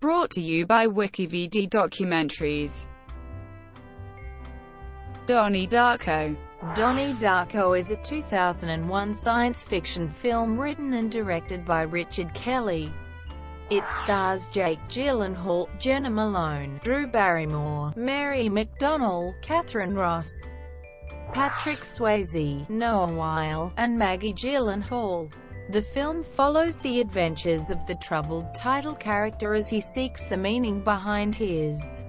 Brought to you by WikiVD Documentaries. Donnie Darko. Donnie Darko is a 2001 science fiction film written and directed by Richard Kelly. It stars Jake Gyllenhaal, Jena Malone, Drew Barrymore, Mary McDonnell, Katharine Ross, Patrick Swayze, Noah Wyle, and Maggie Gyllenhaal. The film follows the adventures of the troubled title character as he seeks the meaning behind his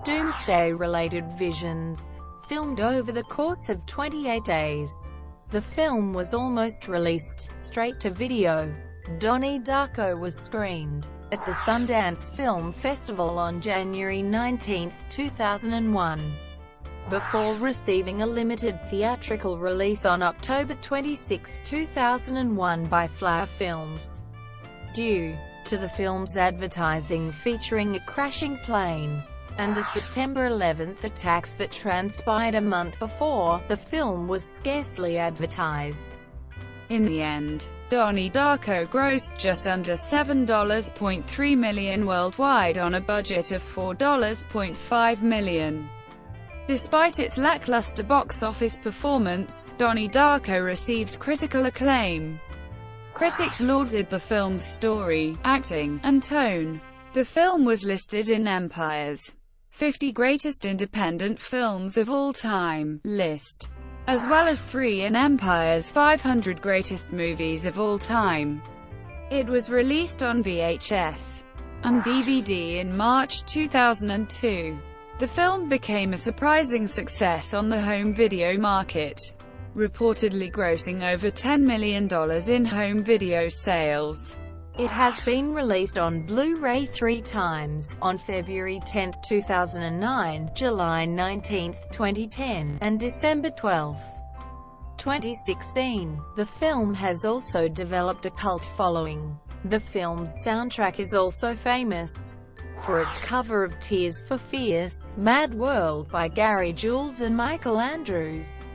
Doomsday-related visions. Filmed over the course of 28 days, the film was almost released straight to video. Donnie Darko was screened at the Sundance Film Festival on January 19, 2001, before receiving a limited theatrical release on October 26, 2001 by Flower Films. Due to the film's advertising featuring a crashing plane and the September 11 attacks that transpired a month before, the film was scarcely advertised. In the end, Donnie Darko grossed just under $7.3 million worldwide on a budget of $4.5 million. Despite its lackluster box office performance, Donnie Darko received critical acclaim. Critics lauded the film's story, acting, and tone. The film was listed in Empire's 50 Greatest Independent Films of All Time list, as well as 3 in Empire's 500 Greatest Movies of All Time. It was released on VHS and DVD in March 2002. The film became a surprising success on the home video market, reportedly grossing over $10 million in home video sales. It has been released on Blu-ray 3 times, on February 10, 2009, July 19, 2010, and December 12, 2016. The film has also developed a cult following. The film's soundtrack is also famous for its cover of Tears for Fears, Mad World by Gary Jules and Michael Andrews.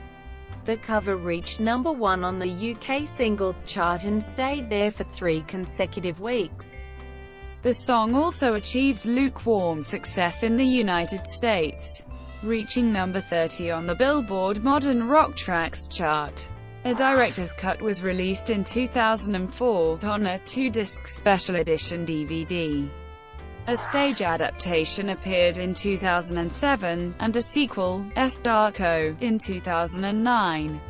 The cover reached number 1 on the UK singles chart and stayed there for 3 consecutive weeks. The song also achieved lukewarm success in the United States, reaching number 30 on the Billboard Modern Rock Tracks chart. A director's cut was released in 2004 on a 2-disc special edition DVD. A stage adaptation appeared in 2007, and a sequel, S. Darko, in 2009.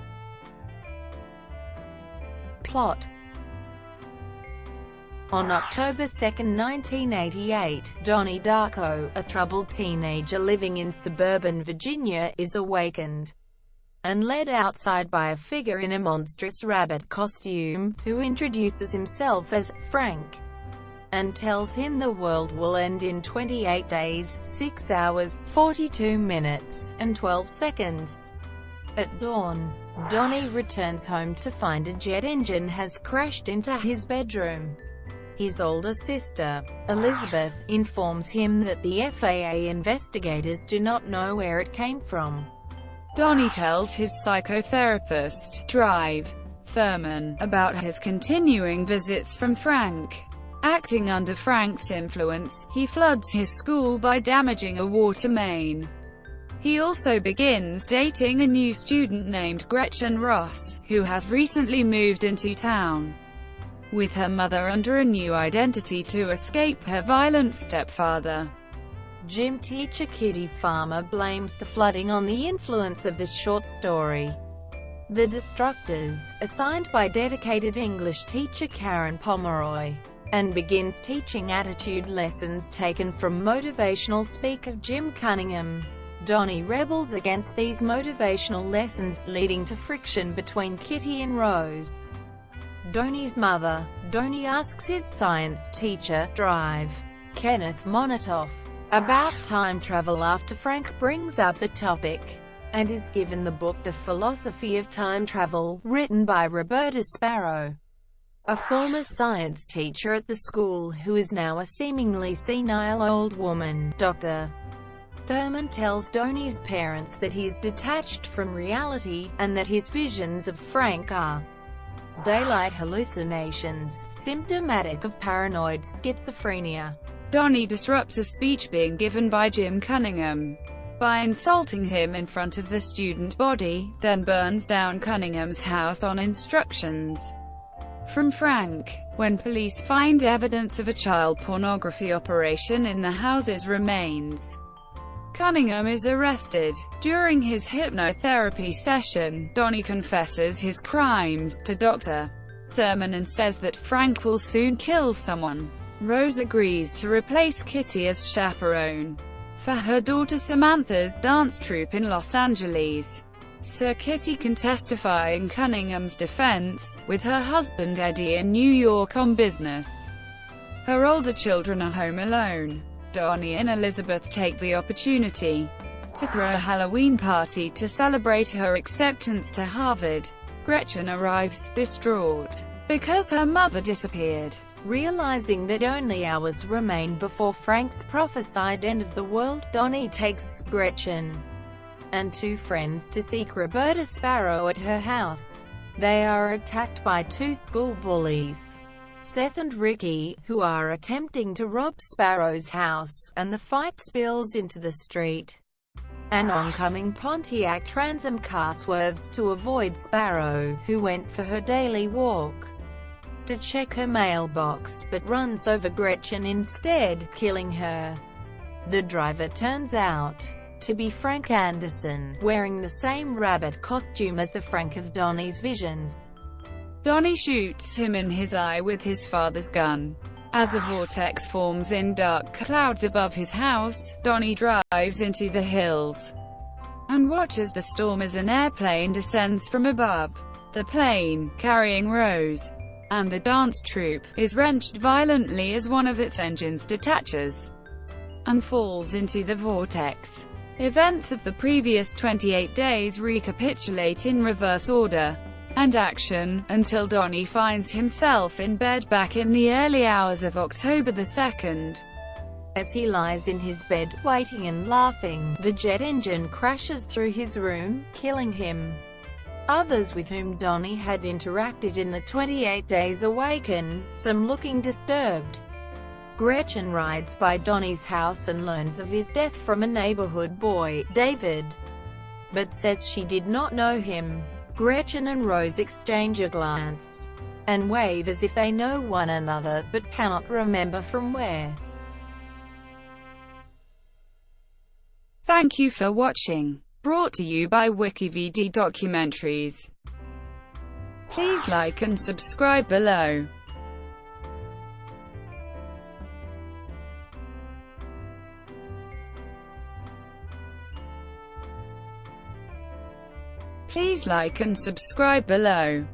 Plot. On October 2, 1988, Donnie Darko, a troubled teenager living in suburban Virginia, is awakened and led outside by a figure in a monstrous rabbit costume, who introduces himself as Frank and tells him the world will end in 28 days, 6 hours, 42 minutes, and 12 seconds. At dawn, Donnie returns home to find a jet engine has crashed into his bedroom. His older sister, Elizabeth, informs him that the FAA investigators do not know where it came from. Donnie tells his psychotherapist, Drive Thurman, about his continuing visits from Frank. Acting under Frank's influence, he floods his school by damaging a water main. He also begins dating a new student named Katharine Ross, who has recently moved into town with her mother under a new identity to escape her violent stepfather. Gym teacher Kitty Farmer blames the flooding on the influence of the short story The Destructors, assigned by dedicated English teacher Karen Pomeroy, and begins teaching attitude lessons taken from motivational speaker Jim Cunningham. Donnie rebels against these motivational lessons, leading to friction between Kitty and Rose, Donnie's mother. Donnie asks his science teacher, Drive Kenneth Monatoff, about time travel after Frank brings up the topic, and is given the book The Philosophy of Time Travel, written by Roberta Sparrow, a former science teacher at the school who is now a seemingly senile old woman. Dr. Thurman tells Donnie's parents that he's detached from reality, and that his visions of Frank are daylight hallucinations, symptomatic of paranoid schizophrenia. Donnie disrupts a speech being given by Jim Cunningham by insulting him in front of the student body, then burns down Cunningham's house on instructions from Frank. When police find evidence of a child pornography operation in the house's remains, Cunningham is arrested. During his hypnotherapy session, Donnie confesses his crimes to Dr. Thurman and says that Frank will soon kill someone. Rose agrees to replace Kitty as chaperone for her daughter Samantha's dance troupe in Los Angeles, so Kitty can testify in Cunningham's defense, with her husband Eddie in New York on business. Her older children are home alone. Donnie and Elizabeth take the opportunity to throw a Halloween party to celebrate her acceptance to Harvard. Gretchen arrives, distraught, because her mother disappeared. Realizing that only hours remain before Frank's prophesied end of the world, Donnie takes Gretchen and two friends to seek Roberta Sparrow at her house. They are attacked by two school bullies, Seth and Ricky, who are attempting to rob Sparrow's house, and the fight spills into the street. An oncoming Pontiac Trans Am car swerves to avoid Sparrow, who went for her daily walk to check her mailbox, but runs over Gretchen instead, killing her. The driver turns out to be Frank Anderson, wearing the same rabbit costume as the Frank of Donnie's visions. Donnie shoots him in his eye with his father's gun. As a vortex forms in dark clouds above his house, Donnie drives into the hills and watches the storm as an airplane descends from above. The plane, carrying Rose and the dance troupe, is wrenched violently as one of its engines detaches and falls into the vortex. Events of the previous 28 days recapitulate in reverse order and action, until Donnie finds himself in bed back in the early hours of October the 2nd. As he lies in his bed, waiting and laughing, the jet engine crashes through his room, killing him. Others with whom Donnie had interacted in the 28 days awaken, some looking disturbed. Gretchen rides by Donnie's house and learns of his death from a neighborhood boy, David, but says she did not know him. Gretchen and Rose exchange a glance and wave as if they know one another, but cannot remember from where. Thank you for watching. Brought to you by WikiVD Documentaries. Please like and subscribe below. Please like and subscribe below.